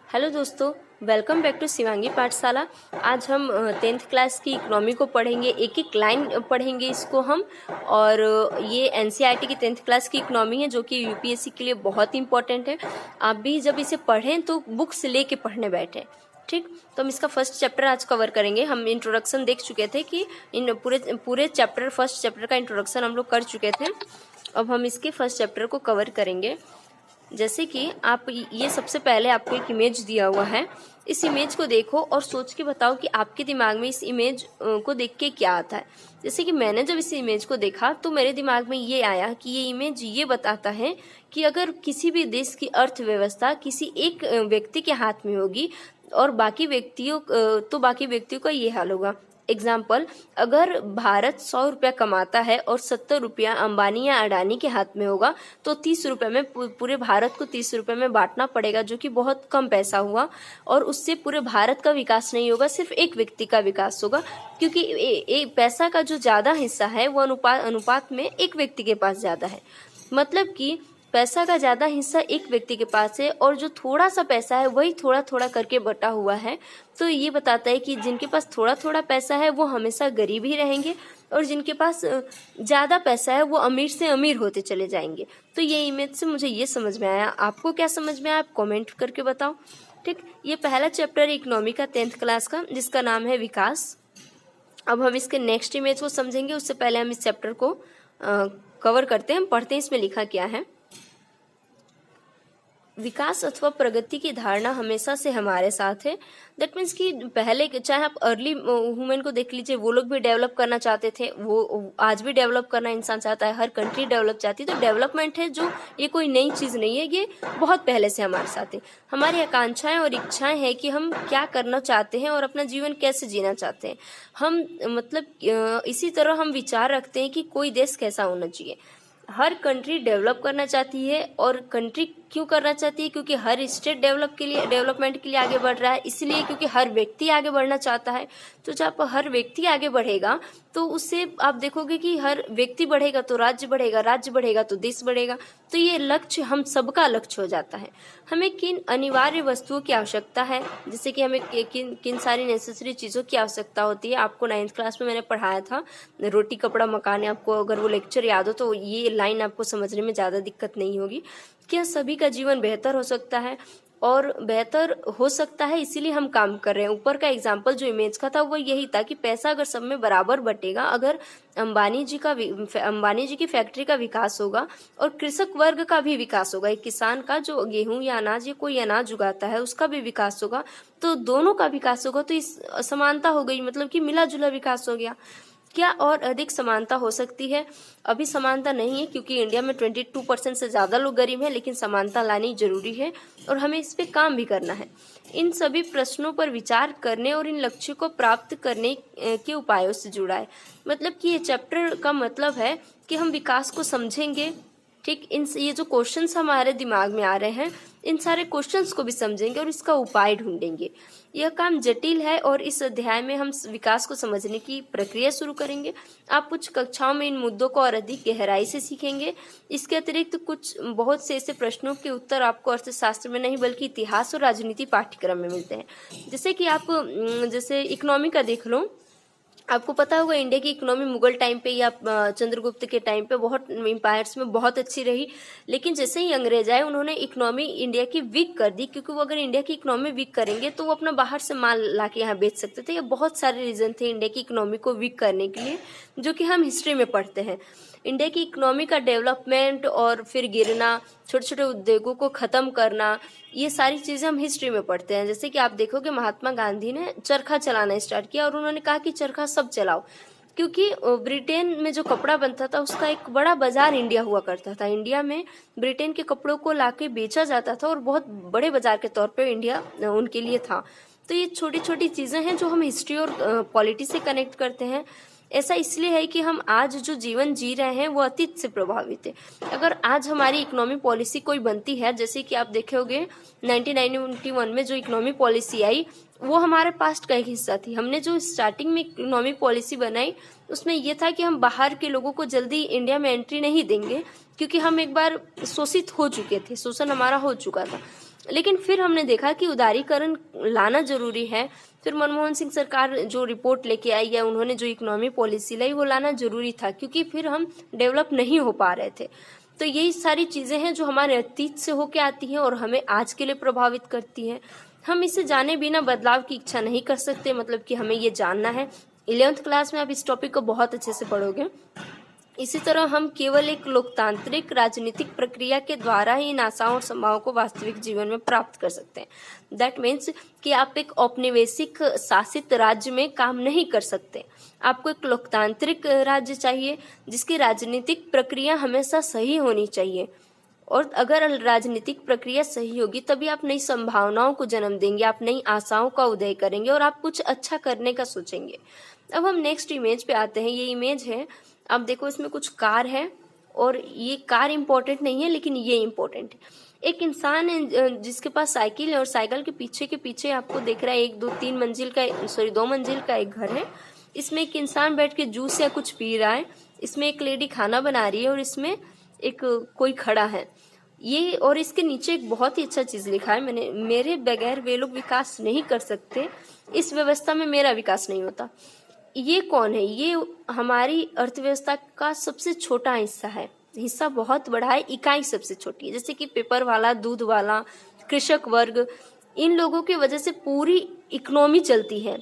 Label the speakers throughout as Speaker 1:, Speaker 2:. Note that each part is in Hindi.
Speaker 1: हेलो दोस्तों, वेलकम बैक टू शिवांगी पाठशाला। आज हम 10th क्लास की इकोनॉमी को पढ़ेंगे, एक एक लाइन पढ़ेंगे इसको हम। और ये एनसीईआरटी की 10th क्लास की इकोनॉमी है जो कि यूपीएससी के लिए बहुत इंपॉर्टेंट है। आप भी जब इसे पढ़ें तो बुक्स लेके पढ़ने बैठें, ठीक। तो हम इसका फर्स्ट चैप्टर आज कवर करेंगे। हम इंट्रोडक्शन देख चुके थे कि इन पूरे चैप्टर फर्स्ट चैप्टर का इंट्रोडक्शन हम लोग कर चुके थे। अब हम इसके फर्स्ट चैप्टर को कवर करेंगे। जैसे कि आप ये सबसे पहले आपको एक इमेज दिया हुआ है, इस इमेज को देखो और सोच के बताओ कि आपके दिमाग में इस इमेज को देख के क्या आता है। जैसे कि मैंने जब इस इमेज को देखा तो मेरे दिमाग में ये आया कि ये इमेज ये बताता है कि अगर किसी भी देश की अर्थव्यवस्था किसी एक व्यक्ति के हाथ में होगी और बाकी व्यक्तियों का ये हाल होगा। एग्जाम्पल, अगर भारत 100 रुपया कमाता है और 70 रुपया अंबानी या अडानी के हाथ में होगा तो 30 रुपये में पूरे भारत को 30 रुपये में बांटना पड़ेगा, जो कि बहुत कम पैसा हुआ। और उससे पूरे भारत का विकास नहीं होगा, सिर्फ एक व्यक्ति का विकास होगा, क्योंकि पैसा का जो ज़्यादा हिस्सा है वो अनुपात में एक व्यक्ति के पास ज़्यादा है। मतलब कि पैसा का ज़्यादा हिस्सा एक व्यक्ति के पास है और जो थोड़ा सा पैसा है वही थोड़ा थोड़ा करके बटा हुआ है। तो ये बताता है कि जिनके पास थोड़ा थोड़ा पैसा है वो हमेशा गरीब ही रहेंगे और जिनके पास ज़्यादा पैसा है वो अमीर से अमीर होते चले जाएंगे। तो ये इमेज से मुझे ये समझ में आया। आपको क्या समझ में आया आप कमेंट करके बताओ, ठीक। ये पहला चैप्टर इकोनॉमी का 10th क्लास का, जिसका नाम है विकास। अब हम इसके नेक्स्ट इमेज को समझेंगे, उससे पहले हम इस चैप्टर को कवर करते हैं। हम पढ़ते हैं इसमें लिखा क्या है। विकास अथवा प्रगति की धारणा हमेशा से हमारे साथ है। दैट मीन्स कि पहले चाहे आप अर्ली ह्यूमन को देख लीजिए, वो लोग भी डेवलप करना चाहते थे, वो आज भी डेवलप करना इंसान चाहता है, हर कंट्री डेवलप चाहती है। तो डेवलपमेंट है जो ये कोई नई चीज़ नहीं है, ये बहुत पहले से हमारे साथ है। हमारी आकांक्षाएं और इच्छाएं हैं कि हम क्या करना चाहते हैं और अपना जीवन कैसे जीना चाहते हैं। हम इसी तरह हम विचार रखते हैं कि कोई देश कैसा होना चाहिए। हर कंट्री डेवलप करना चाहती है, और कंट्री क्यों करना चाहती है? क्योंकि हर स्टेट डेवलपमेंट के लिए आगे बढ़ रहा है, इसलिए क्योंकि हर व्यक्ति आगे बढ़ना चाहता है। तो जब हर व्यक्ति आगे बढ़ेगा तो उससे आप देखोगे कि हर व्यक्ति बढ़ेगा तो राज्य बढ़ेगा, राज्य बढ़ेगा तो देश बढ़ेगा। तो ये लक्ष्य हम सबका लक्ष्य हो जाता है। हमें किन अनिवार्य वस्तुओं की आवश्यकता है, जैसे कि हमें किन सारी नेसेसरी चीज़ों की आवश्यकता होती है। आपको 9th क्लास में मैंने पढ़ाया था, रोटी कपड़ा मकान। आपको अगर वो लेक्चर याद हो तो ये लाइन आपको समझने में ज़्यादा दिक्कत नहीं होगी। क्या सभी का जीवन बेहतर हो सकता है, और बेहतर हो सकता है इसीलिए हम काम कर रहे हैं। ऊपर का एग्जाम्पल जो इमेज का था वो यही था कि पैसा अगर सब में बराबर बटेगा, अगर अंबानी जी की फैक्ट्री का विकास होगा और कृषक वर्ग का भी विकास होगा, एक किसान का जो गेहूं या अनाज या कोई अनाज उगाता है उसका भी विकास होगा, तो दोनों का विकास होगा। तो इस समानता हो गई, मतलब कि मिला जुला विकास हो गया। क्या और अधिक समानता हो सकती है? अभी समानता नहीं है, क्योंकि इंडिया में 22% से ज़्यादा लोग गरीब हैं, लेकिन समानता लानी जरूरी है और हमें इस पे काम भी करना है। इन सभी प्रश्नों पर विचार करने और इन लक्ष्यों को प्राप्त करने के उपायों से जुड़ा है। मतलब कि ये चैप्टर का मतलब है कि हम विकास को समझेंगे, ठीक। ये जो क्वेश्चंस हमारे दिमाग में आ रहे हैं, इन सारे क्वेश्चंस को भी समझेंगे और इसका उपाय ढूंढेंगे। यह काम जटिल है और इस अध्याय में हम विकास को समझने की प्रक्रिया शुरू करेंगे। आप कुछ कक्षाओं में इन मुद्दों को और अधिक गहराई से सीखेंगे। इसके अतिरिक्त कुछ बहुत से ऐसे प्रश्नों के उत्तर आपको अर्थशास्त्र में नहीं बल्कि इतिहास और राजनीति पाठ्यक्रम में मिलते हैं। जैसे कि आप जैसे इकोनॉमी का देख लो, आपको पता होगा इंडिया की इकोनॉमी मुगल टाइम पे या चंद्रगुप्त के टाइम पे बहुत एम्पायर्स में बहुत अच्छी रही, लेकिन जैसे ही अंग्रेज आए उन्होंने इकोनॉमी इंडिया की वीक कर दी, क्योंकि वो अगर इंडिया की इकोनॉमी वीक करेंगे तो वो अपना बाहर से माल ला के यहाँ बेच सकते थे। ये बहुत सारे रीजन थे इंडिया की इकोनॉमी को वीक करने के लिए, जो कि हम हिस्ट्री में पढ़ते हैं। इंडिया की इकोनॉमी का डेवलपमेंट और फिर गिरना, छोटे छोटे उद्योगों को ख़त्म करना, ये सारी चीज़ें हम हिस्ट्री में पढ़ते हैं। जैसे कि आप देखोगे महात्मा गांधी ने चरखा चलाना स्टार्ट किया और उन्होंने कहा कि चरखा सब चलाओ, क्योंकि ब्रिटेन में जो कपड़ा बनता था उसका एक बड़ा बाजार इंडिया हुआ करता था। इंडिया में ब्रिटेन के कपड़ों को लाके बेचा जाता था और बहुत बड़े बाजार के तौर पे इंडिया उनके लिए था। तो ये छोटी छोटी चीज़ें हैं जो हम हिस्ट्री और पॉलिटी से कनेक्ट करते हैं। ऐसा इसलिए है कि हम आज जो जीवन जी रहे हैं वो अतीत से प्रभावित है। अगर आज हमारी इकोनॉमी पॉलिसी कोई बनती है, जैसे कि आप देखे होंगे 1991 में जो इकोनॉमी पॉलिसी आई वो हमारे पास्ट का एक हिस्सा थी। हमने जो स्टार्टिंग में इकोनॉमी पॉलिसी बनाई उसमें ये था कि हम बाहर के लोगों को जल्दी इंडिया में एंट्री नहीं देंगे, क्योंकि हम एक बार शोषित हो चुके थे, शोषण हमारा हो चुका था। लेकिन फिर हमने देखा कि उदारीकरण लाना जरूरी है। फिर मनमोहन सिंह सरकार जो रिपोर्ट लेके आई या उन्होंने जो इकोनॉमी पॉलिसी लाई वो लाना जरूरी था, क्योंकि फिर हम डेवलप नहीं हो पा रहे थे। तो यही सारी चीजें हैं जो हमारे अतीत से होके आती हैं और हमें आज के लिए प्रभावित करती हैं। हम इसे जाने बिना बदलाव की इच्छा नहीं कर सकते, मतलब कि हमें ये जानना है। 11th क्लास में आप इस टॉपिक को बहुत अच्छे से पढ़ोगे। इसी तरह हम केवल एक लोकतांत्रिक राजनीतिक प्रक्रिया के द्वारा ही इन आशाओं और संभावनाओं को वास्तविक जीवन में प्राप्त कर सकते हैं। दैट मीन्स कि आप एक औपनिवेशिक शासित राज्य में काम नहीं कर सकते। आपको एक लोकतांत्रिक राज्य चाहिए जिसकी राजनीतिक प्रक्रिया हमेशा सही होनी चाहिए, और अगर राजनीतिक प्रक्रिया सही होगी तभी आप नई संभावनाओं को जन्म देंगे, आप नई आशाओं का उदय करेंगे और आप कुछ अच्छा करने का सोचेंगे। अब हम नेक्स्ट इमेज पे आते हैं। ये इमेज है, अब देखो इसमें कुछ कार है और ये कार इम्पोर्टेंट नहीं है लेकिन ये इम्पोर्टेंट है। एक इंसान है जिसके पास साइकिल है और साइकिल के पीछे आपको दिख रहा है 2 मंजिल का एक घर है। इसमें एक इंसान बैठ के जूस या कुछ पी रहा है। इसमें एक लेडी खाना बना रही है और इसमें एक कोई खड़ा है। ये और इसके नीचे एक बहुत ही अच्छा चीज लिखा है, मेरे बगैर वे लोग विकास नहीं कर सकते, इस व्यवस्था में मेरा विकास नहीं होता। ये कौन है? ये हमारी अर्थव्यवस्था का सबसे छोटा हिस्सा है। हिस्सा बहुत बड़ा है, इकाई सबसे छोटी है। जैसे कि पेपर वाला, दूध वाला, कृषक वर्ग, इन लोगों की वजह से पूरी इकोनॉमी चलती है।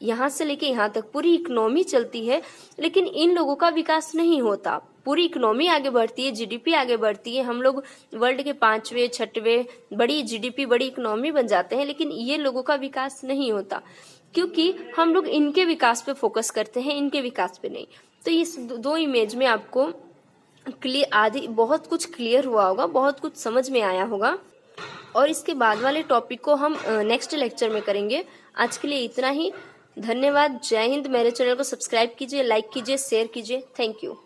Speaker 1: यहाँ से लेके यहाँ तक पूरी इकोनॉमी चलती है, लेकिन इन लोगों का विकास नहीं होता। पूरी इकोनॉमी आगे बढ़ती है, जीडीपी आगे बढ़ती है, हम लोग वर्ल्ड के 5वें 6वें बड़ी जीडीपी बड़ी इकोनॉमी बन जाते हैं, लेकिन ये लोगों का विकास नहीं होता क्योंकि हम लोग इनके विकास पे फोकस करते हैं, इनके विकास पे नहीं। तो इस 2 इमेज में आपको बहुत कुछ क्लियर हुआ होगा, बहुत कुछ समझ में आया होगा, और इसके बाद वाले टॉपिक को हम नेक्स्ट लेक्चर में करेंगे। आज के लिए इतना ही। धन्यवाद। जय हिंद। मेरे चैनल को सब्सक्राइब कीजिए, लाइक कीजिए, शेयर कीजिए। Thank you.